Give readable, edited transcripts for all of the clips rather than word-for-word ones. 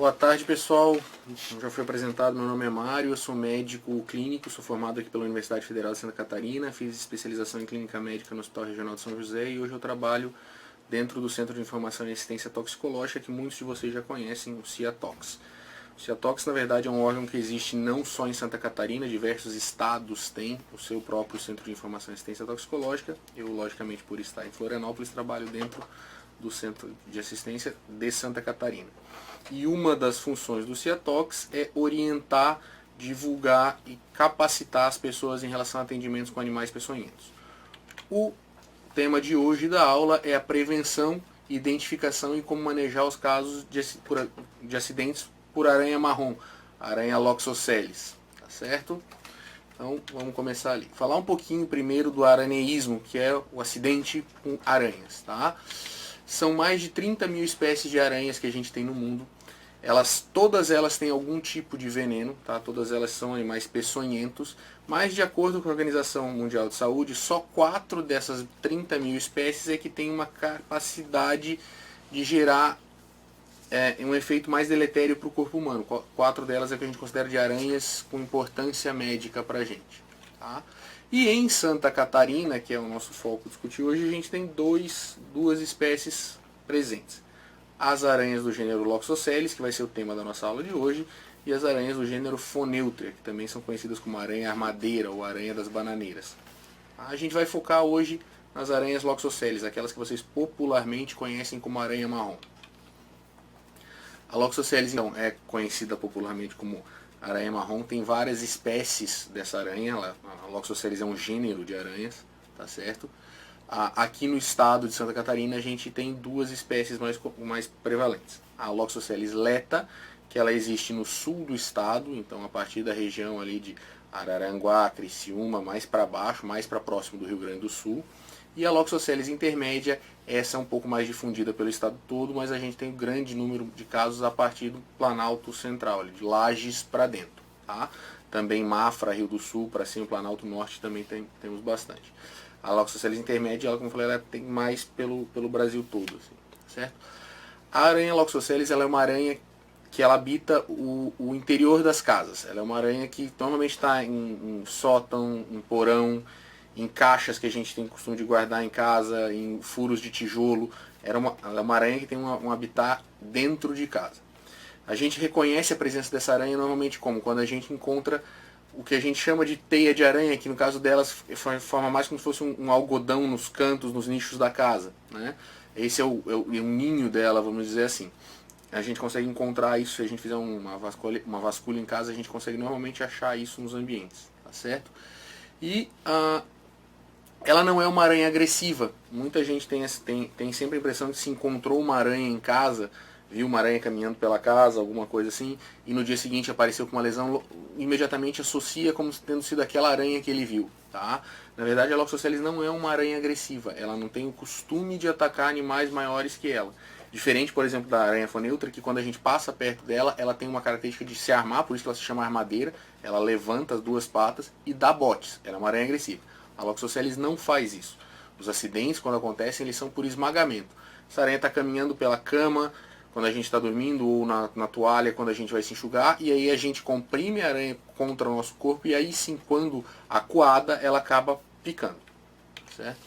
Boa tarde, pessoal. Como já foi apresentado, meu nome é Mário, eu sou médico clínico, sou formado aqui pela Universidade Federal de Santa Catarina, fiz especialização em clínica médica no Hospital Regional de São José e hoje eu trabalho dentro do Centro de Informação e Assistência Toxicológica, que muitos de vocês já conhecem, o CIATOX. O CIATOX, na verdade, é um órgão que existe não só em Santa Catarina, diversos estados têm o seu próprio Centro de Informação e Assistência Toxicológica. Eu, logicamente, por estar em Florianópolis, trabalho dentro do Centro de Assistência de Santa Catarina. E uma das funções do CIATOX é orientar, divulgar e capacitar as pessoas em relação a atendimentos com animais peçonhentos. O tema de hoje da aula é a prevenção, identificação e como manejar os casos de acidentes por aranha marrom, aranha Loxosceles, tá certo? Então vamos começar ali. Falar um pouquinho primeiro do araneísmo, que é o acidente com aranhas, tá? São mais de 30 mil espécies de aranhas que a gente tem no mundo. Todas elas têm algum tipo de veneno, tá? Todas elas são animais peçonhentos, mas de acordo com a Organização Mundial de Saúde, só 4 dessas 30 mil espécies é que tem uma capacidade de gerar um efeito mais deletério para o corpo humano. 4 delas é que a gente considera de aranhas com importância médica para a gente. Tá? E em Santa Catarina, que é o nosso foco discutir hoje, a gente tem duas espécies presentes. As aranhas do gênero Loxosceles, que vai ser o tema da nossa aula de hoje, e as aranhas do gênero Phoneutria, que também são conhecidas como aranha armadeira ou aranha das bananeiras. A gente vai focar hoje nas aranhas Loxosceles, aquelas que vocês popularmente conhecem como aranha marrom. A Loxosceles, então, é conhecida popularmente como aranha marrom, tem várias espécies dessa aranha. A Loxosceles é um gênero de aranhas, tá certo? Aqui no estado de Santa Catarina a gente tem 2 espécies mais prevalentes. A Loxosceles leta, que ela existe no sul do estado, então a partir da região ali de Araranguá, Criciúma, mais para baixo, mais para próximo do Rio Grande do Sul. E a Loxosceles intermédia, essa é um pouco mais difundida pelo estado todo, mas a gente tem um grande número de casos a partir do Planalto Central, de Lages para dentro. Tá? Também Mafra, Rio do Sul, para cima, Planalto Norte também temos bastante. A Loxosceles intermédia, ela, como eu falei, ela tem mais pelo Brasil todo. Assim, certo? A aranha Loxosceles ela é uma aranha que ela habita o interior das casas. Ela é uma aranha que normalmente está em sótão, em porão, em caixas que a gente tem costume de guardar em casa, em furos de tijolo. Ela é uma aranha que tem um habitat dentro de casa. A gente reconhece a presença dessa aranha normalmente como? Quando a gente encontra o que a gente chama de teia de aranha, que no caso delas forma mais como se fosse um algodão nos cantos, nos nichos da casa. Né? Esse é o ninho dela, vamos dizer assim. A gente consegue encontrar isso, se a gente fizer uma vasculha em casa, a gente consegue normalmente achar isso nos ambientes. Tá certo? E ela não é uma aranha agressiva. Muita gente tem sempre a impressão que se encontrou uma aranha em casa, viu uma aranha caminhando pela casa, alguma coisa assim, e no dia seguinte apareceu com uma lesão, imediatamente associa como tendo sido aquela aranha que ele viu. Tá? Na verdade, a Loxosceles não é uma aranha agressiva. Ela não tem o costume de atacar animais maiores que ela. Diferente, por exemplo, da aranha Phoneutria, que quando a gente passa perto dela, ela tem uma característica de se armar, por isso que ela se chama armadeira. Ela levanta as 2 patas e dá botes. Ela é uma aranha agressiva. A Loxosceles não faz isso. Os acidentes, quando acontecem, eles são por esmagamento. Essa aranha está caminhando pela cama, quando a gente está dormindo, ou na toalha, quando a gente vai se enxugar, e aí a gente comprime a aranha contra o nosso corpo, e aí sim, quando acuada, ela acaba picando. Certo?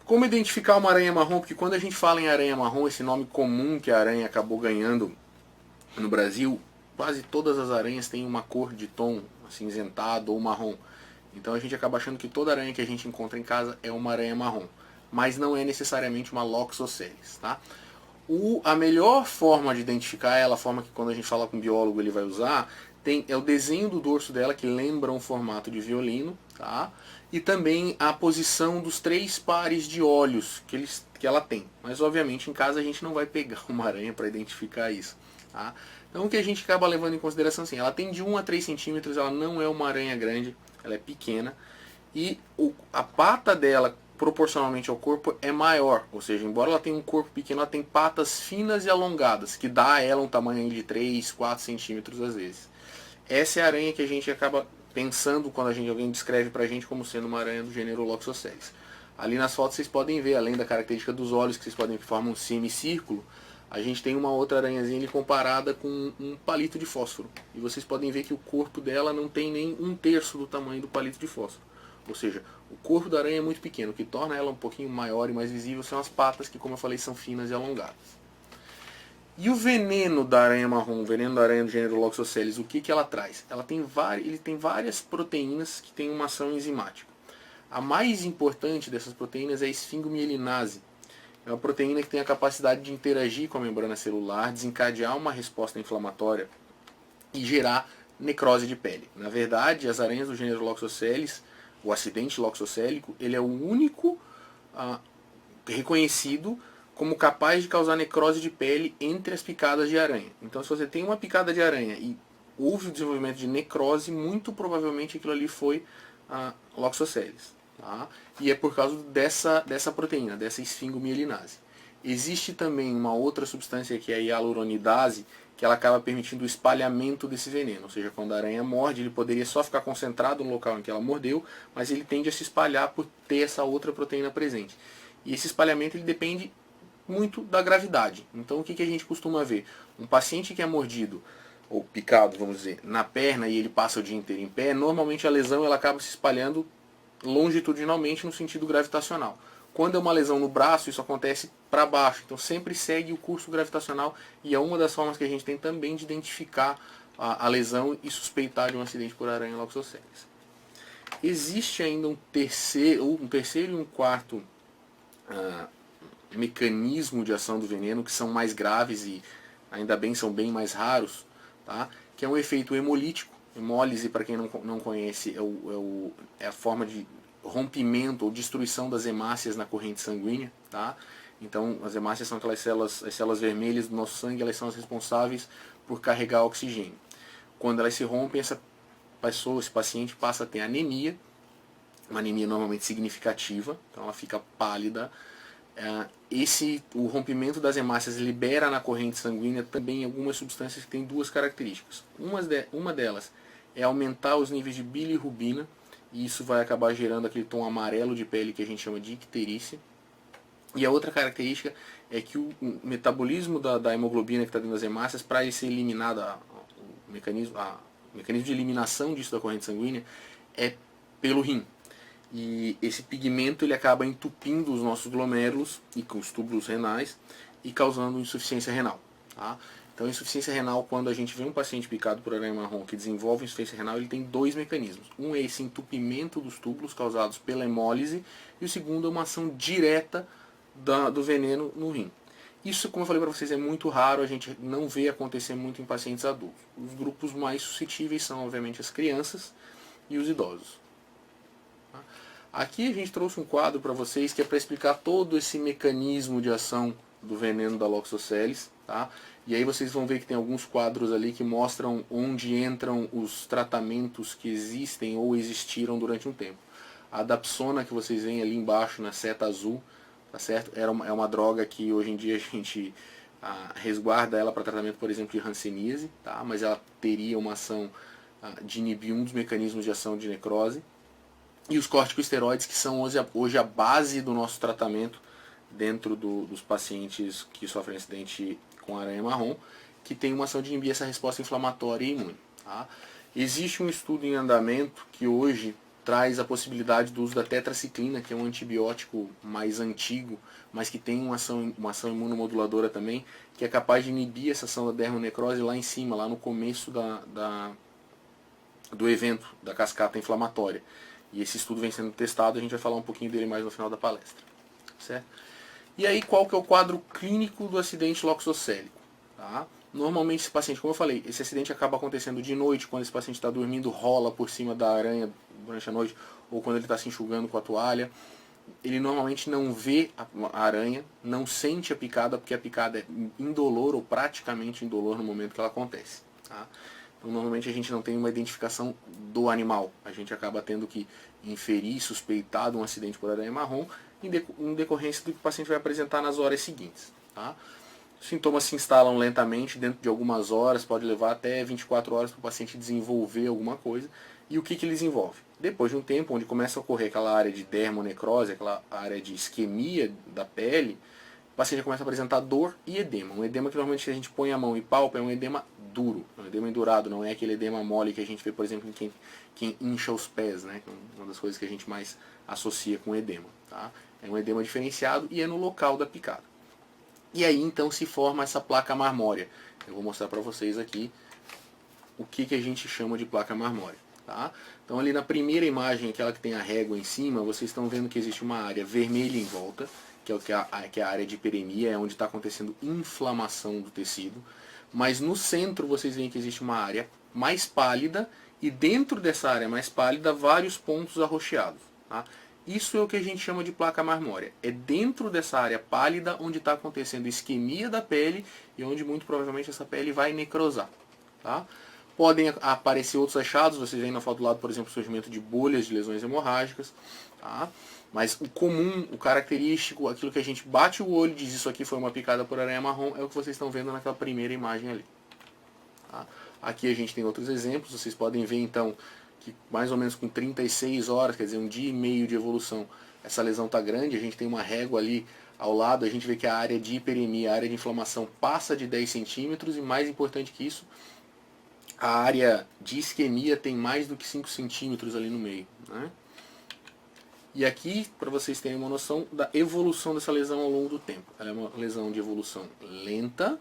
Como identificar uma aranha marrom? Porque quando a gente fala em aranha marrom, esse nome comum que a aranha acabou ganhando no Brasil, quase todas as aranhas têm uma cor de tom acinzentado ou marrom. Então a gente acaba achando que toda aranha que a gente encontra em casa é uma aranha marrom. Mas não é necessariamente uma Loxosceles. Tá? A melhor forma de identificar ela, a forma que quando a gente fala com um biólogo ele vai usar, é o desenho do dorso dela, que lembra um formato de violino, tá? E também a posição dos 3 pares de olhos que ela tem. Mas obviamente em casa a gente não vai pegar uma aranha para identificar isso. Tá? Então o que a gente acaba levando em consideração assim, ela tem de 1 a 3 centímetros, ela não é uma aranha grande, ela é pequena. E a pata dela, proporcionalmente ao corpo, é maior. Ou seja, embora ela tenha um corpo pequeno, ela tem patas finas e alongadas, que dá a ela um tamanho de 3, 4 centímetros às vezes. Essa é a aranha que a gente acaba pensando quando alguém descreve pra gente como sendo uma aranha do gênero Loxosceles. Ali nas fotos vocês podem ver, além da característica dos olhos, que vocês podem ver que formam um semicírculo, a gente tem uma outra aranhazinha ali comparada com um palito de fósforo. E vocês podem ver que o corpo dela não tem nem 1/3 do tamanho do palito de fósforo. Ou seja, o corpo da aranha é muito pequeno. O que torna ela um pouquinho maior e mais visível são as patas, que, como eu falei, são finas e alongadas. E o veneno da aranha marrom, o veneno da aranha do gênero Loxosceles, o que ela traz? Ele tem várias proteínas que têm uma ação enzimática. A mais importante dessas proteínas é a esfingomielinase. É uma proteína que tem a capacidade de interagir com a membrana celular, desencadear uma resposta inflamatória e gerar necrose de pele. Na verdade, as aranhas do gênero Loxosceles, o acidente loxocélico, ele é o único reconhecido como capaz de causar necrose de pele entre as picadas de aranha. Então, se você tem uma picada de aranha e houve o desenvolvimento de necrose, muito provavelmente aquilo ali foi a Loxosceles. Tá? E é por causa dessa proteína, dessa esfingomielinase. Existe também uma outra substância que é a hialuronidase, que ela acaba permitindo o espalhamento desse veneno. Ou seja, quando a aranha morde, ele poderia só ficar concentrado no local em que ela mordeu, mas ele tende a se espalhar por ter essa outra proteína presente. E esse espalhamento ele depende muito da gravidade. Então o que a gente costuma ver? Um paciente que é mordido, ou picado, vamos dizer, na perna e ele passa o dia inteiro em pé, normalmente a lesão ela acaba se espalhando longitudinalmente no sentido gravitacional. Quando é uma lesão no braço, isso acontece para baixo. Então sempre segue o curso gravitacional e é uma das formas que a gente tem também de identificar a lesão e suspeitar de um acidente por aranha Loxosceles. Existe ainda um terceiro e um quarto mecanismo de ação do veneno que são mais graves e ainda bem são bem mais raros, tá? Que é um efeito hemolítico. Hemólise, para quem não conhece, é a forma de rompimento ou destruição das hemácias na corrente sanguínea. Tá? Então, as hemácias são as células vermelhas do nosso sangue, elas são as responsáveis por carregar oxigênio. Quando elas se rompem, esse paciente passa a ter anemia, uma anemia normalmente significativa, então ela fica pálida. O rompimento das hemácias libera na corrente sanguínea também algumas substâncias que têm duas características. Uma delas é aumentar os níveis de bilirrubina, e isso vai acabar gerando aquele tom amarelo de pele que a gente chama de icterícia. E a outra característica é que o metabolismo da hemoglobina que está dentro das hemácias, para ele ser eliminado, o mecanismo de eliminação disso da corrente sanguínea é pelo rim. E esse pigmento ele acaba entupindo os nossos glomérulos e com os túbulos renais e causando insuficiência renal. Tá? Então, insuficiência renal, quando a gente vê um paciente picado por aranha marrom que desenvolve insuficiência renal, ele tem dois mecanismos. Um é esse entupimento dos túbulos causados pela hemólise e o segundo é uma ação direta do veneno no rim. Isso, como eu falei para vocês, é muito raro, a gente não vê acontecer muito em pacientes adultos. Os grupos mais suscetíveis são, obviamente, as crianças e os idosos. Aqui a gente trouxe um quadro para vocês que é para explicar todo esse mecanismo de ação do veneno da Loxosceles. Tá? E aí vocês vão ver que tem alguns quadros ali que mostram onde entram os tratamentos que existem ou existiram durante um tempo. A Dapsona que vocês veem ali embaixo na seta azul, tá certo? É uma droga que hoje em dia a gente resguarda ela para tratamento, por exemplo, de hanseníase, tá? Mas ela teria uma ação de inibir um dos mecanismos de ação de necrose. E os corticosteroides, que são hoje a base do nosso tratamento dentro dos pacientes que sofrem acidente com aranha marrom, que tem uma ação de inibir essa resposta inflamatória e imune. Tá? Existe um estudo em andamento que hoje traz a possibilidade do uso da tetraciclina, que é um antibiótico mais antigo, mas que tem uma ação imunomoduladora também, que é capaz de inibir essa ação da dermonecrose lá em cima, lá no começo do evento, da cascata inflamatória. E esse estudo vem sendo testado, a gente vai falar um pouquinho dele mais no final da palestra. Certo? E aí, qual que é o quadro clínico do acidente loxocélico? Tá? Normalmente esse paciente, como eu falei, esse acidente acaba acontecendo de noite, quando esse paciente está dormindo, rola por cima da aranha durante a noite, ou quando ele está se enxugando com a toalha. Ele normalmente não vê a aranha, não sente a picada, porque a picada é indolor ou praticamente indolor no momento que ela acontece. Tá? Então, normalmente a gente não tem uma identificação do animal. A gente acaba tendo que inferir, suspeitar de um acidente por aranha marrom em decorrência do que o paciente vai apresentar nas horas seguintes. Tá? Os sintomas se instalam lentamente, dentro de algumas horas, pode levar até 24 horas para o paciente desenvolver alguma coisa. E o que ele desenvolve? Depois de um tempo, onde começa a ocorrer aquela área de dermonecrose, aquela área de isquemia da pele, paciente começa a apresentar dor e edema. Um edema que normalmente a gente põe a mão e palpa é um edema duro, um edema endurado, não é aquele edema mole que a gente vê, por exemplo, em quem incha os pés, né? Uma das coisas que a gente mais associa com edema. Tá? É um edema diferenciado e é no local da picada. E aí então se forma essa placa marmórea. Eu vou mostrar para vocês aqui o que a gente chama de placa marmórea. Tá? Então ali na primeira imagem, aquela que tem a régua em cima, vocês estão vendo que existe uma área vermelha em volta, que é a área de hiperemia, é onde está acontecendo inflamação do tecido. Mas no centro vocês veem que existe uma área mais pálida e dentro dessa área mais pálida vários pontos arroxeados. Tá? Isso é o que a gente chama de placa marmórea. É dentro dessa área pálida onde está acontecendo isquemia da pele e onde muito provavelmente essa pele vai necrosar. Tá? Podem aparecer outros achados, vocês veem na foto do lado, por exemplo, o surgimento de bolhas de lesões hemorrágicas. Tá? Mas o comum, o característico, aquilo que a gente bate o olho e diz isso aqui foi uma picada por aranha marrom, é o que vocês estão vendo naquela primeira imagem ali. Tá? Aqui a gente tem outros exemplos, vocês podem ver então que mais ou menos com 36 horas, quer dizer, um dia e meio de evolução, essa lesão está grande, a gente tem uma régua ali ao lado, a gente vê que a área de hiperemia, a área de inflamação passa de 10 centímetros e mais importante que isso, a área de isquemia tem mais do que 5 centímetros ali no meio. Né? E aqui, para vocês terem uma noção da evolução dessa lesão ao longo do tempo. Ela é uma lesão de evolução lenta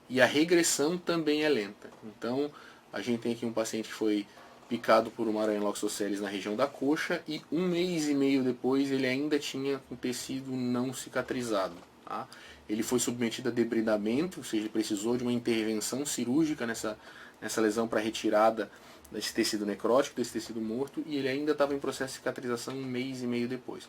e a regressão também é lenta. Então, a gente tem aqui um paciente que foi picado por uma aranha Loxosceles na região da coxa e 1 mês e meio depois ele ainda tinha um tecido não cicatrizado. Tá? Ele foi submetido a debridamento, ou seja, ele precisou de uma intervenção cirúrgica nessa lesão para retirada desse tecido necrótico, desse tecido morto, e ele ainda estava em processo de cicatrização 1 mês e meio depois.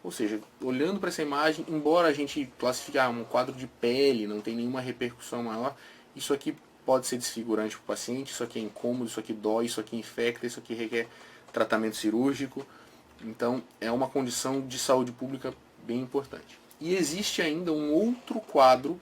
Ou seja, olhando para essa imagem, embora a gente classifique um quadro de pele, não tem nenhuma repercussão maior, isso aqui pode ser desfigurante para o paciente, isso aqui é incômodo, isso aqui dói, isso aqui infecta, isso aqui requer tratamento cirúrgico. Então é uma condição de saúde pública bem importante. E existe ainda um outro quadro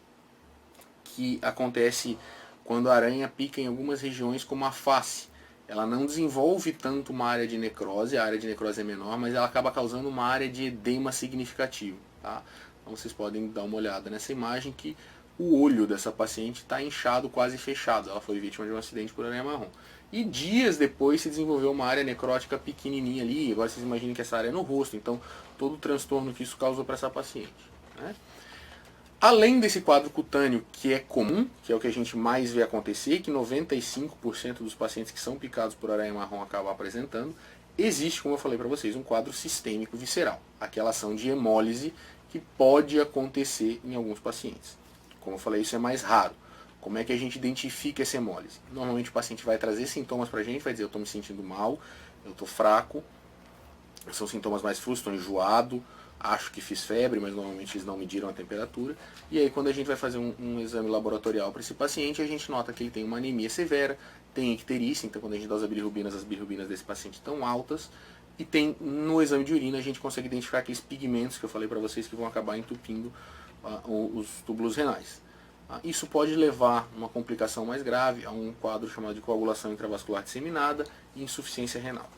que acontece quando a aranha pica em algumas regiões, como a face. Ela não desenvolve tanto uma área de necrose, a área de necrose é menor, mas ela acaba causando uma área de edema significativo. Tá? Então vocês podem dar uma olhada nessa imagem que o olho dessa paciente está inchado, quase fechado. Ela foi vítima de um acidente por aranha marrom. E dias depois se desenvolveu uma área necrótica pequenininha ali. Agora vocês imaginem que essa área é no rosto. Então todo o transtorno que isso causou para essa paciente. Né? Além desse quadro cutâneo, que é comum, que é o que a gente mais vê acontecer, que 95% dos pacientes que são picados por aranha marrom acabam apresentando, existe, como eu falei para vocês, um quadro sistêmico visceral, aquela ação de hemólise que pode acontecer em alguns pacientes. Como eu falei, isso é mais raro. Como é que a gente identifica essa hemólise? Normalmente o paciente vai trazer sintomas para a gente, vai dizer, eu estou me sentindo mal, eu estou fraco, são sintomas mais frustrantes, estou enjoado, acho que fiz febre, mas normalmente eles não mediram a temperatura. E aí quando a gente vai fazer um exame laboratorial para esse paciente, a gente nota que ele tem uma anemia severa, tem icterícia, então quando a gente dá as bilirrubinas desse paciente estão altas. E tem no exame de urina a gente consegue identificar aqueles pigmentos que eu falei para vocês que vão acabar entupindo os túbulos renais. Isso pode levar a uma complicação mais grave, a um quadro chamado de coagulação intravascular disseminada e insuficiência renal.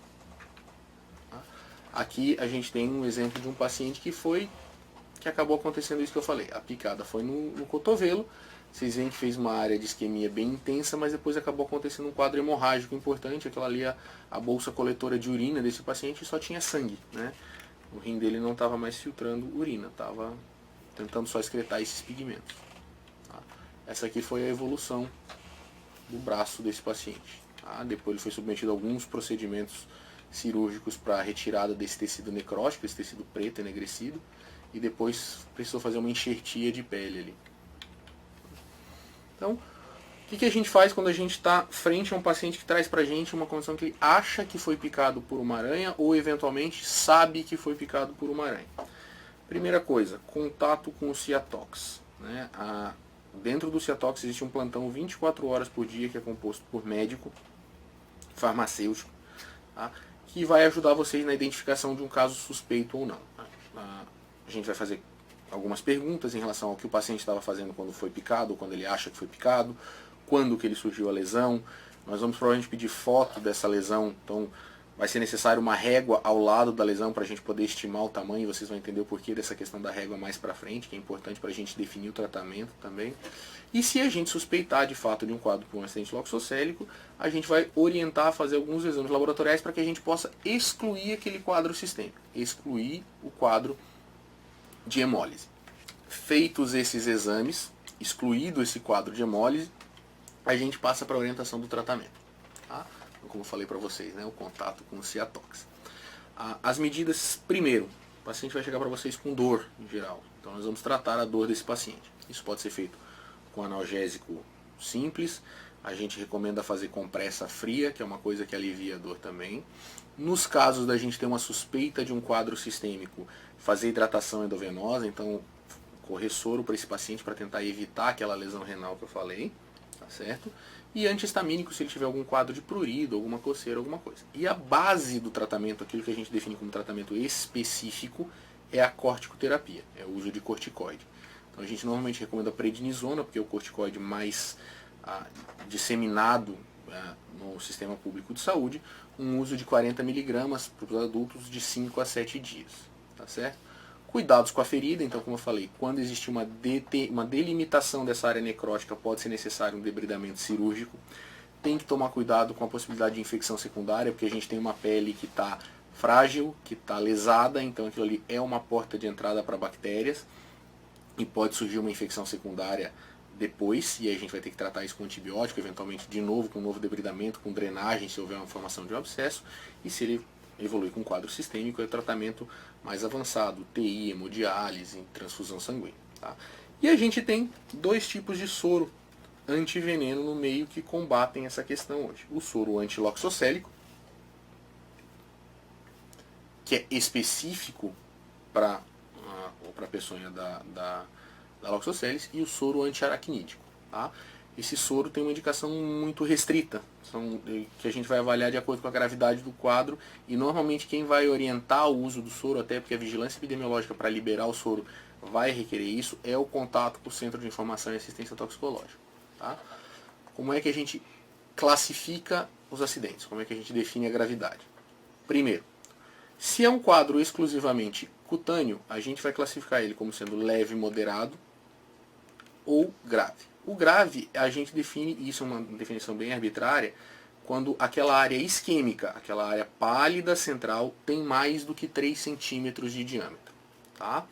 Aqui a gente tem um exemplo de um paciente que acabou acontecendo isso que eu falei. A picada foi no cotovelo, vocês veem que fez uma área de isquemia bem intensa, mas depois acabou acontecendo um quadro hemorrágico importante, aquela ali a bolsa coletora de urina desse paciente só tinha sangue. Né? O rim dele não estava mais filtrando urina, estava tentando só excretar esses pigmentos. Tá? Essa aqui foi a evolução do braço desse paciente. Tá? Depois ele foi submetido a alguns procedimentos cirúrgicos para a retirada desse tecido necrótico, esse tecido preto enegrecido, e depois precisou fazer uma enxertia de pele ali. Então, o que a gente faz quando a gente está frente a um paciente que traz para a gente uma condição que ele acha que foi picado por uma aranha ou eventualmente sabe que foi picado por uma aranha? Primeira coisa, contato com o Ciatox. Né? Dentro do Ciatox existe um plantão 24 horas por dia que é composto por médico, farmacêutico, tá? Que vai ajudar vocês na identificação de um caso suspeito ou não. A gente vai fazer algumas perguntas em relação ao que o paciente estava fazendo quando foi picado, ou quando ele acha que foi picado, quando que ele surgiu a lesão. Nós vamos provavelmente pedir foto dessa lesão, então vai ser necessário uma régua ao lado da lesão para a gente poder estimar o tamanho, e vocês vão entender o porquê dessa questão da régua mais para frente, que é importante para a gente definir o tratamento também. E se a gente suspeitar de fato de um quadro por um acidente loxocélico, a gente vai orientar a fazer alguns exames laboratoriais para que a gente possa excluir aquele quadro sistêmico, excluir o quadro de hemólise. Feitos esses exames, excluído esse quadro de hemólise, a gente passa para a orientação do tratamento. Tá? Como eu falei para vocês, né, o contato com o Ciatox. As medidas, primeiro, o paciente vai chegar para vocês com dor em geral. Então nós vamos tratar a dor desse paciente. Isso pode ser feito com analgésico simples. A gente recomenda fazer compressa fria, que é uma coisa que alivia a dor também. Nos casos da gente ter uma suspeita de um quadro sistêmico, fazer hidratação endovenosa, então correr soro para esse paciente para tentar evitar aquela lesão renal que eu falei, tá certo? E antihistamínico se ele tiver algum quadro de prurido, alguma coceira, alguma coisa. E a base do tratamento, aquilo que a gente define como tratamento específico, é a corticoterapia, é o uso de corticoide. Então a gente normalmente recomenda a prednisona, porque é o corticoide mais disseminado no sistema público de saúde, um uso de 40 mg para os adultos de 5 a 7 dias, tá certo? Cuidados com a ferida, então como eu falei, quando existe uma delimitação dessa área necrótica, pode ser necessário um debridamento cirúrgico. Tem que tomar cuidado com a possibilidade de infecção secundária, porque a gente tem uma pele que está frágil, que está lesada, então aquilo ali é uma porta de entrada para bactérias, e pode surgir uma infecção secundária depois, e aí a gente vai ter que tratar isso com antibiótico, eventualmente de novo com um novo debridamento, com drenagem, se houver uma formação de um abscesso, e se ele evolui com um quadro sistêmico, é o tratamento mais avançado, TI, hemodiálise, transfusão sanguínea. Tá? E a gente tem dois tipos de soro antiveneno no meio que combatem essa questão hoje. O soro antiloxocélico, que é específico para a peçonha da loxoceles, e o soro antiaracnídico. Tá? Esse soro tem uma indicação muito restrita, que a gente vai avaliar de acordo com a gravidade do quadro, e normalmente quem vai orientar o uso do soro, até porque a vigilância epidemiológica para liberar o soro vai requerer isso, é o contato com o Centro de Informação e Assistência Toxicológica. Tá? Como é que a gente classifica os acidentes? Como é que a gente define a gravidade? Primeiro, se é um quadro exclusivamente cutâneo, a gente vai classificar ele como sendo leve, moderado ou grave. O grave, a gente define, isso é uma definição bem arbitrária, quando aquela área isquêmica, aquela área pálida central, tem mais do que 3 centímetros de diâmetro. Tá?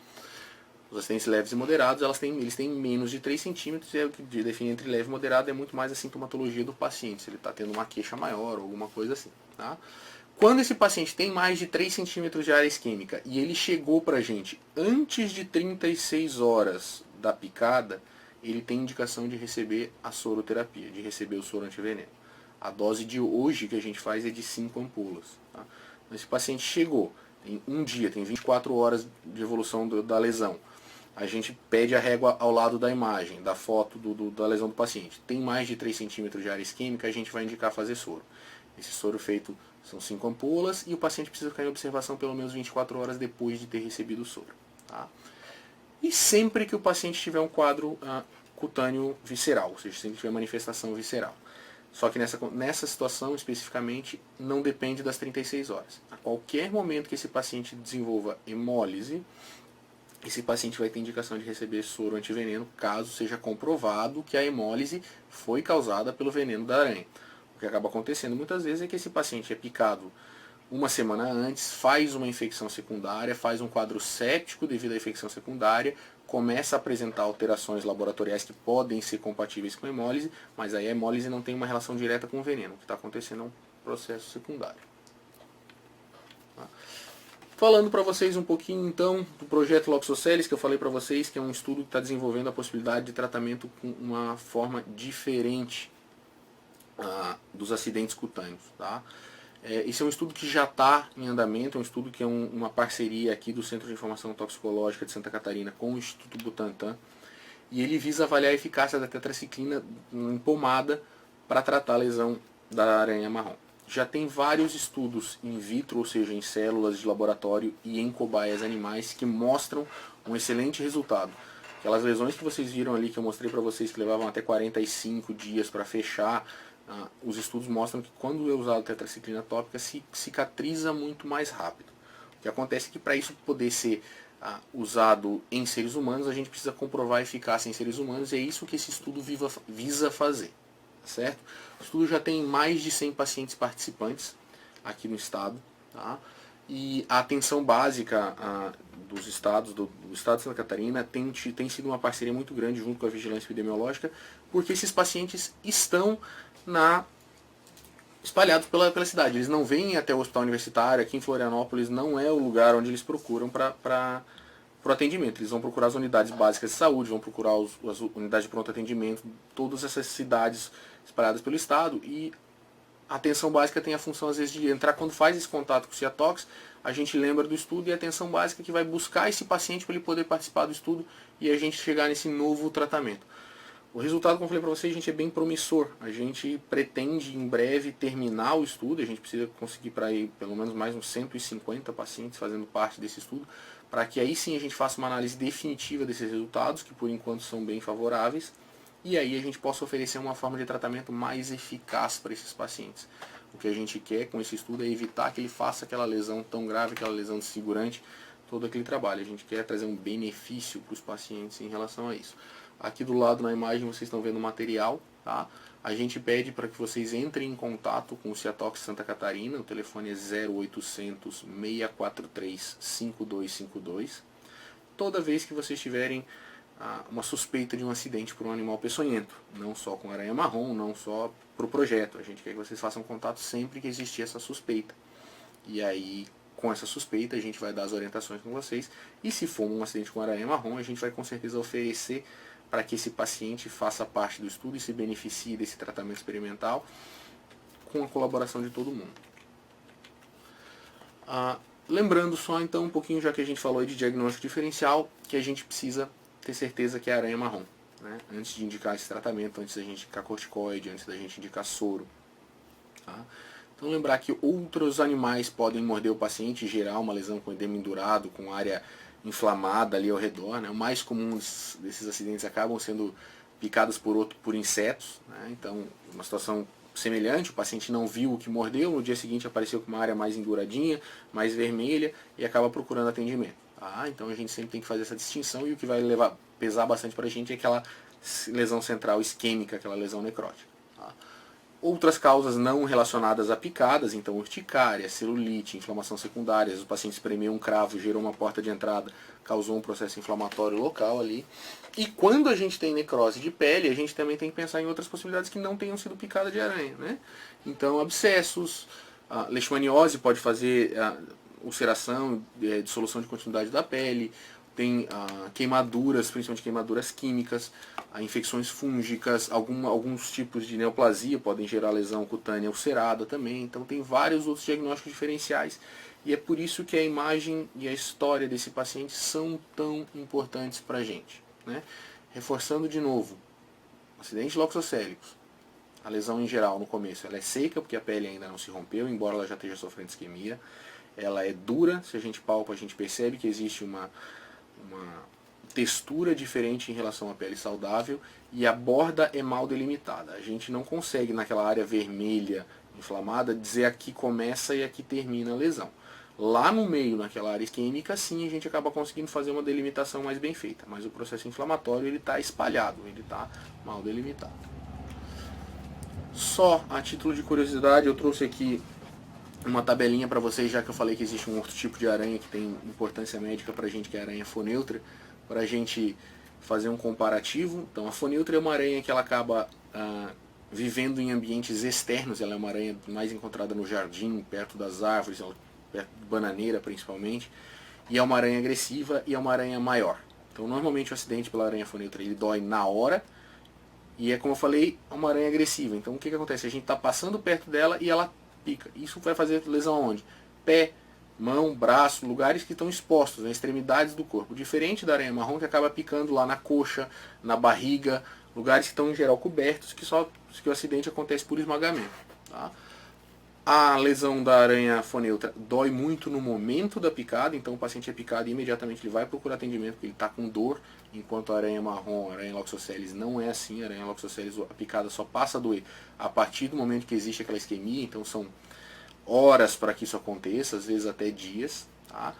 Os acidentes leves e moderados, eles têm menos de 3 centímetros, e o que define entre leve e moderado é muito mais a sintomatologia do paciente, se ele está tendo uma queixa maior ou alguma coisa assim. Tá? Quando esse paciente tem mais de 3 centímetros de área isquêmica e ele chegou para a gente antes de 36 horas da picada, ele tem indicação de receber a soroterapia, de receber o soro antiveneno. A dose de hoje que a gente faz é de 5 ampolas. Tá? Então, esse paciente chegou, tem um dia, tem 24 horas de evolução da lesão. A gente pede a régua ao lado da imagem, da foto da lesão do paciente. Tem mais de 3 centímetros de área isquêmica, a gente vai indicar fazer soro. Esse soro feito são 5 ampolas e o paciente precisa ficar em observação pelo menos 24 horas depois de ter recebido o soro. Tá? E sempre que o paciente tiver um quadro cutâneo visceral, ou seja, sempre tiver manifestação visceral. Só que nessa situação especificamente não depende das 36 horas. A qualquer momento que esse paciente desenvolva hemólise, esse paciente vai ter indicação de receber soro antiveneno, caso seja comprovado que a hemólise foi causada pelo veneno da aranha. O que acaba acontecendo muitas vezes é que esse paciente é picado uma semana antes, faz uma infecção secundária, faz um quadro séptico devido à infecção secundária, começa a apresentar alterações laboratoriais que podem ser compatíveis com a hemólise, mas aí a hemólise não tem uma relação direta com o veneno. O que está acontecendo é um processo secundário. Tá? Falando para vocês um pouquinho então do projeto Loxoceles, que eu falei para vocês, que é um estudo que está desenvolvendo a possibilidade de tratamento com uma forma diferente dos acidentes cutâneos. Tá? Esse é um estudo que já está em andamento, é um estudo que é uma parceria aqui do Centro de Informação Toxicológica de Santa Catarina com o Instituto Butantan, e ele visa avaliar a eficácia da tetraciclina em pomada para tratar a lesão da aranha marrom. Já tem vários estudos in vitro, ou seja, em células de laboratório e em cobaias animais, que mostram um excelente resultado. Aquelas lesões que vocês viram ali, que eu mostrei para vocês, que levavam até 45 dias para fechar, os estudos mostram que quando é usado tetraciclina tópica, se cicatriza muito mais rápido. O que acontece é que para isso poder ser usado em seres humanos, a gente precisa comprovar a eficácia em seres humanos, e é isso que esse estudo visa fazer. Certo? O estudo já tem mais de 100 pacientes participantes aqui no estado, tá? E a atenção básica dos estados, do estado de Santa Catarina, tem sido uma parceria muito grande junto com a vigilância epidemiológica, porque esses pacientes estão espalhados pela cidade. Eles não vêm até o hospital universitário. Aqui em Florianópolis não é o lugar onde eles procuram para o atendimento. Eles vão procurar as unidades básicas de saúde, vão procurar as unidades de pronto atendimento, todas essas cidades espalhadas pelo estado. E a atenção básica tem a função, às vezes, de entrar quando faz esse contato com o Ciatox. A gente lembra do estudo, e a atenção básica que vai buscar esse paciente para ele poder participar do estudo e a gente chegar nesse novo tratamento. O resultado, como eu falei para vocês, gente, é bem promissor. A gente pretende em breve terminar o estudo. A gente precisa conseguir para ir pelo menos mais uns 150 pacientes fazendo parte desse estudo, para que aí sim a gente faça uma análise definitiva desses resultados, que por enquanto são bem favoráveis, e aí a gente possa oferecer uma forma de tratamento mais eficaz para esses pacientes. O que a gente quer com esse estudo é evitar que ele faça aquela lesão tão grave, aquela lesão desfigurante, todo aquele trabalho. A gente quer trazer um benefício para os pacientes em relação a isso. Aqui do lado na imagem vocês estão vendo o material, tá? A gente pede para que vocês entrem em contato com o Ciatox Santa Catarina. O telefone é 0800 643 5252. Toda vez que vocês tiverem uma suspeita de um acidente por um animal peçonhento, não só com aranha marrom, não só para o projeto. A gente quer que vocês façam contato sempre que existir essa suspeita. E aí, com essa suspeita, a gente vai dar as orientações com vocês. E se for um acidente com aranha marrom, a gente vai com certeza oferecer para que esse paciente faça parte do estudo e se beneficie desse tratamento experimental com a colaboração de todo mundo. Lembrando só então um pouquinho, já que a gente falou aí de diagnóstico diferencial, que a gente precisa ter certeza que é aranha marrom, né? Antes de indicar esse tratamento, antes da gente indicar corticoide, antes da gente indicar soro. Tá? Então lembrar que outros animais podem morder o paciente e gerar uma lesão com edema endurado, com área inflamada ali ao redor, né? O mais comum desses acidentes acabam sendo picados por insetos, né? Então uma situação semelhante, o paciente não viu o que mordeu, no dia seguinte apareceu com uma área mais enduradinha, mais vermelha, e acaba procurando atendimento. Então a gente sempre tem que fazer essa distinção, e o que vai pesar bastante para a gente é aquela lesão central isquêmica, aquela lesão necrótica. Outras causas não relacionadas a picadas, então urticária, celulite, inflamação secundária, o paciente espremeu um cravo, gerou uma porta de entrada, causou um processo inflamatório local ali. E quando a gente tem necrose de pele, a gente também tem que pensar em outras possibilidades que não tenham sido picada de aranha, né? Então abscessos, leishmaniose pode fazer ulceração, dissolução de continuidade da pele, tem queimaduras, principalmente queimaduras químicas, infecções fúngicas, alguns tipos de neoplasia podem gerar lesão cutânea ulcerada também. Então tem vários outros diagnósticos diferenciais, e é por isso que a imagem e a história desse paciente são tão importantes para a gente, né? Reforçando de novo, acidente loxocélicos, a lesão em geral no começo ela é seca porque a pele ainda não se rompeu, embora ela já esteja sofrendo isquemia. Ela é dura, se a gente palpa a gente percebe que existe uma textura diferente em relação à pele saudável, e a borda é mal delimitada. A gente não consegue naquela área vermelha inflamada dizer aqui começa e aqui termina a lesão. Lá no meio, naquela área isquêmica, sim, a gente acaba conseguindo fazer uma delimitação mais bem feita, mas o processo inflamatório ele está espalhado, ele está mal delimitado. Só a título de curiosidade, eu trouxe aqui uma tabelinha para vocês, já que eu falei que existe um outro tipo de aranha que tem importância médica para a gente, que é a aranha foneutra, para a gente fazer um comparativo. Então a foneutra é uma aranha que ela acaba vivendo em ambientes externos, ela é uma aranha mais encontrada no jardim, perto das árvores, perto de bananeira principalmente, e é uma aranha agressiva e é uma aranha maior. Então normalmente o acidente pela aranha foneutra ele dói na hora, e é como eu falei, é uma aranha agressiva. Então o que acontece? A gente está passando perto dela e ela pica. Isso vai fazer lesão onde? Pé, mão, braço, lugares que estão expostos, nas extremidades do corpo. Diferente da aranha marrom, que acaba picando lá na coxa, na barriga, lugares que estão em geral cobertos, que o acidente acontece por esmagamento. Tá? A lesão da aranha foneutra dói muito no momento da picada, então o paciente é picado e imediatamente ele vai procurar atendimento porque ele está com dor, enquanto a aranha marrom, a aranha Loxosceles não é assim, a aranha Loxosceles a picada só passa a doer a partir do momento que existe aquela isquemia, então são horas para que isso aconteça, às vezes até dias, tá?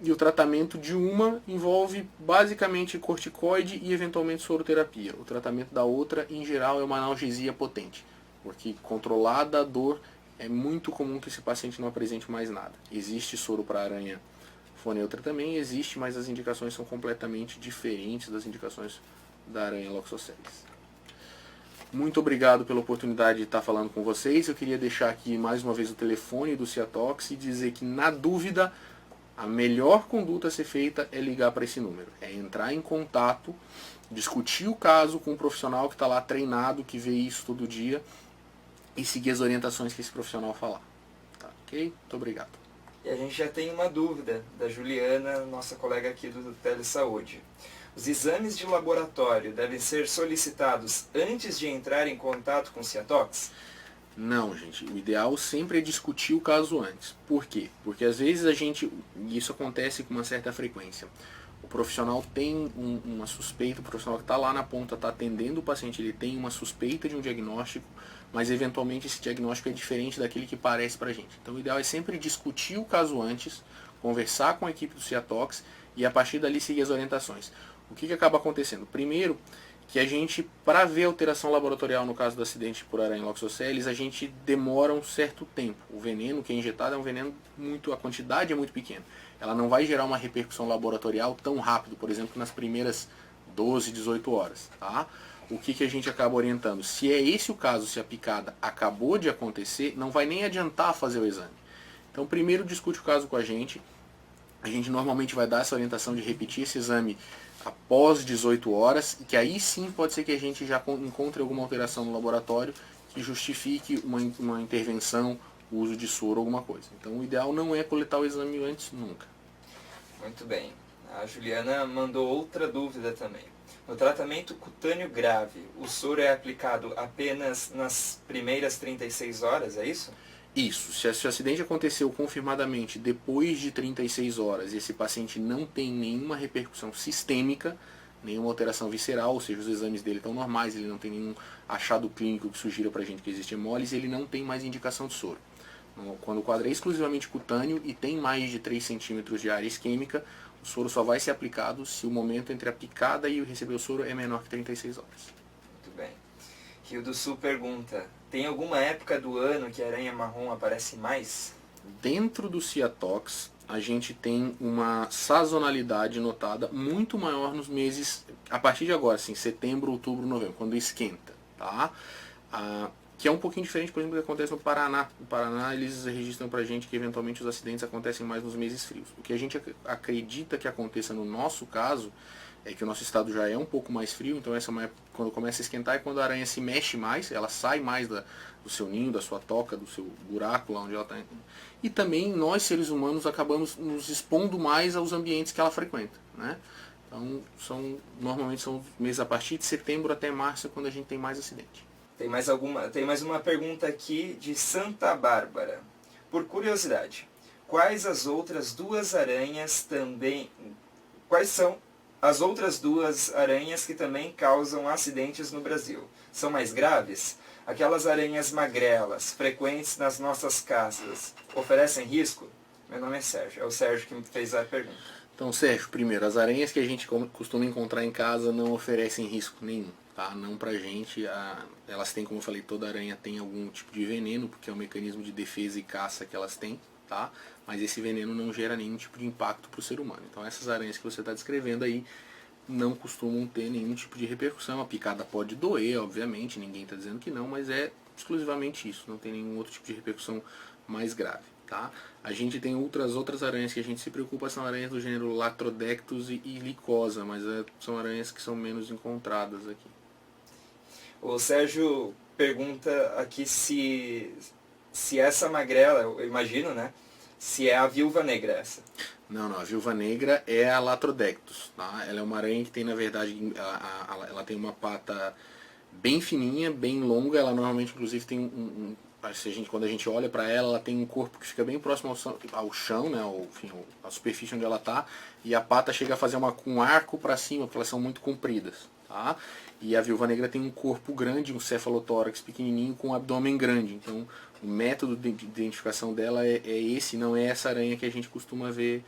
E o tratamento de uma envolve basicamente corticoide e eventualmente soroterapia. O tratamento da outra, em geral, é uma analgesia potente, porque controlada a dor é muito comum que esse paciente não apresente mais nada. Existe soro para aranha foneutra também, existe, mas as indicações são completamente diferentes das indicações da aranha Loxosceles. Muito obrigado pela oportunidade de estar falando com vocês. Eu queria deixar aqui mais uma vez o telefone do Ciatox e dizer que, na dúvida, a melhor conduta a ser feita é ligar para esse número. É entrar em contato, discutir o caso com um profissional que está lá treinado, que vê isso todo dia, e seguir as orientações que esse profissional falar. Tá, ok? Muito obrigado. E a gente já tem uma dúvida da Juliana, nossa colega aqui do Telesaúde. Os exames de laboratório devem ser solicitados antes de entrar em contato com o Ciatox? Não, gente. O ideal sempre é discutir o caso antes. Por quê? Porque às vezes e isso acontece com uma certa frequência, o profissional tem uma suspeita, o profissional que está lá na ponta, está atendendo o paciente, ele tem uma suspeita de um diagnóstico, mas eventualmente esse diagnóstico é diferente daquele que parece para a gente. Então o ideal é sempre discutir o caso antes, conversar com a equipe do Ciatox e a partir dali seguir as orientações. O que acaba acontecendo? Primeiro, que a gente, para ver alteração laboratorial no caso do acidente por aranha Loxosceles, a gente demora um certo tempo. O veneno que é injetado é um veneno a quantidade é muito pequena. Ela não vai gerar uma repercussão laboratorial tão rápido, por exemplo, nas primeiras 12, 18 horas. Tá? O que a gente acaba orientando? Se é esse o caso, se a picada acabou de acontecer, não vai nem adiantar fazer o exame. Então, primeiro discute o caso com a gente normalmente vai dar essa orientação de repetir esse exame após 18 horas, e que aí sim pode ser que a gente já encontre alguma alteração no laboratório que justifique uma intervenção, o uso de soro ou alguma coisa. Então o ideal não é coletar o exame antes nunca. Muito bem. A Juliana mandou outra dúvida também. No tratamento cutâneo grave, o soro é aplicado apenas nas primeiras 36 horas, é isso? Isso, se o acidente aconteceu confirmadamente depois de 36 horas e esse paciente não tem nenhuma repercussão sistêmica, nenhuma alteração visceral, ou seja, os exames dele estão normais, ele não tem nenhum achado clínico que sugira pra gente que existe hemólise, ele não tem mais indicação de soro. Quando o quadro é exclusivamente cutâneo e tem mais de 3 centímetros de área isquêmica, o soro só vai ser aplicado se o momento entre a picada e o receber o soro é menor que 36 horas. Muito bem. Rio do Sul pergunta, tem alguma época do ano que a aranha marrom aparece mais? Dentro do Ciatox, a gente tem uma sazonalidade notada muito maior nos meses, a partir de agora, assim, setembro, outubro, novembro, quando esquenta, tá? Que é um pouquinho diferente, por exemplo, do que acontece no Paraná. No Paraná, eles registram pra gente que eventualmente os acidentes acontecem mais nos meses frios. O que a gente acredita que aconteça no nosso caso é que o nosso estado já é um pouco mais frio, então essa é uma época, quando começa a esquentar, é quando a aranha se mexe mais, ela sai mais do seu ninho, da sua toca, do seu buraco lá onde ela está. E também nós, seres humanos, acabamos nos expondo mais aos ambientes que ela frequenta, né? Então, normalmente são meses a partir de setembro até março, quando a gente tem mais acidente. Tem mais uma pergunta aqui de Santa Bárbara. Por curiosidade, quais as outras duas aranhas também... Quais são as outras duas aranhas que também causam acidentes no Brasil? São mais graves? Aquelas aranhas magrelas, frequentes nas nossas casas, oferecem risco? Meu nome é Sérgio, é o Sérgio que me fez a pergunta. Então, Sérgio, primeiro, as aranhas que a gente costuma encontrar em casa não oferecem risco nenhum, tá? Não pra gente. Elas têm, como eu falei, toda aranha tem algum tipo de veneno, porque é um mecanismo de defesa e caça que elas têm, tá? Mas esse veneno não gera nenhum tipo de impacto pro ser humano. Então essas aranhas que você está descrevendo aí não costumam ter nenhum tipo de repercussão. A picada pode doer, obviamente, ninguém está dizendo que não, mas é exclusivamente isso, não tem nenhum outro tipo de repercussão mais grave. Tá? A gente tem outras aranhas que a gente se preocupa, são aranhas do gênero Latrodectus e Lycosa, mas são aranhas que são menos encontradas aqui. O Sérgio pergunta aqui se essa magrela, eu imagino, né? Se é a viúva negra essa. Não, a viúva negra é a Latrodectus. Tá? Ela é uma aranha que tem, na verdade, ela tem uma pata bem fininha, bem longa. Ela normalmente, inclusive, tem quando a gente olha para ela, ela tem um corpo que fica bem próximo ao chão, né, enfim, a superfície onde ela está, e a pata chega a fazer um arco para cima, porque elas são muito compridas. Tá? E a viúva negra tem um corpo grande, um cefalotórax pequenininho com um abdômen grande. Então, o método de identificação dela é esse, não é essa aranha que a gente costuma ver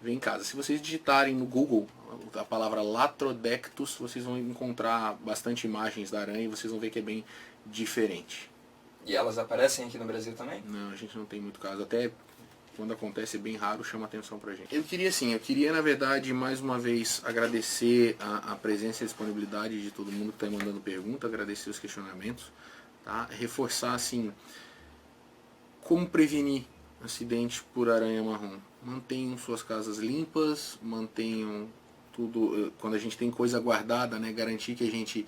em casa. Se vocês digitarem no Google a palavra Latrodectus, vocês vão encontrar bastante imagens da aranha e vocês vão ver que é bem diferente. E elas aparecem aqui no Brasil também? Não, a gente não tem muito caso. Até quando acontece é bem raro, chama atenção pra gente. Eu queria na verdade mais uma vez agradecer a presença e a disponibilidade de todo mundo que está mandando pergunta, agradecer os questionamentos, tá? Reforçar assim, como prevenir acidente por aranha marrom. Mantenham suas casas limpas, mantenham tudo, quando a gente tem coisa guardada, né, garantir que a gente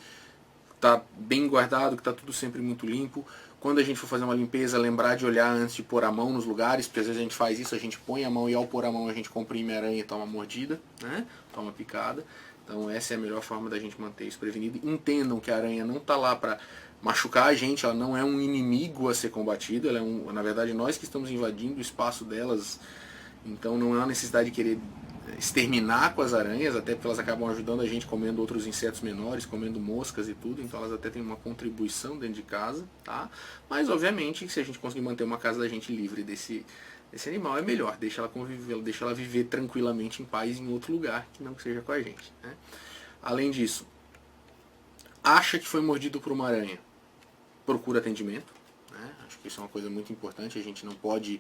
tá bem guardado, que tá tudo sempre muito limpo. Quando a gente for fazer uma limpeza, lembrar de olhar antes de pôr a mão nos lugares, porque às vezes a gente faz isso, a gente põe a mão e ao pôr a mão a gente comprime a aranha e toma mordida, né? Toma picada. Então essa é a melhor forma da gente manter isso prevenido. Entendam que a aranha não tá lá para machucar a gente, ela não é um inimigo a ser combatido, ela é na verdade nós que estamos invadindo o espaço delas, então não há necessidade de querer exterminar com as aranhas, até porque elas acabam ajudando a gente comendo outros insetos menores, comendo moscas e tudo, então elas até têm uma contribuição dentro de casa, tá? Mas obviamente se a gente conseguir manter uma casa da gente livre desse animal é melhor, deixa ela conviver, deixa ela viver tranquilamente em paz em outro lugar, que não que seja com a gente, né? Além disso, acha que foi mordido por uma aranha, procura atendimento. Acho que isso é uma coisa muito importante, a gente não pode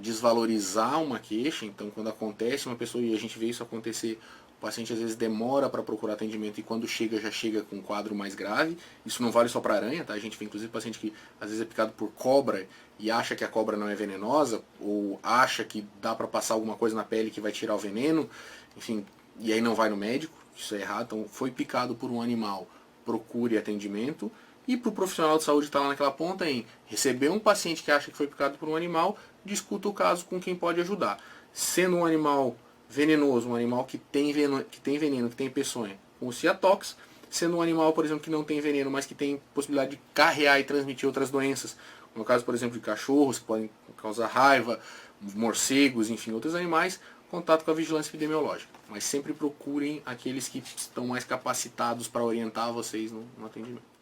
desvalorizar uma queixa, então quando acontece uma pessoa, e a gente vê isso acontecer, o paciente às vezes demora para procurar atendimento e quando chega, já chega com um quadro mais grave. Isso não vale só para aranha, tá? A gente vê inclusive paciente que às vezes é picado por cobra e acha que a cobra não é venenosa, ou acha que dá para passar alguma coisa na pele que vai tirar o veneno, enfim, e aí não vai no médico, isso é errado. Então foi picado por um animal, procure atendimento. E para o profissional de saúde estar lá naquela ponta em receber um paciente que acha que foi picado por um animal, discuta o caso com quem pode ajudar. Sendo um animal venenoso, um animal que tem veneno, que tem peçonha, com o Ciatox. Sendo um animal, por exemplo, que não tem veneno, mas que tem possibilidade de carrear e transmitir outras doenças. No caso, por exemplo, de cachorros, que podem causar raiva, morcegos, enfim, outros animais, contato com a vigilância epidemiológica. Mas sempre procurem aqueles que estão mais capacitados para orientar vocês no atendimento.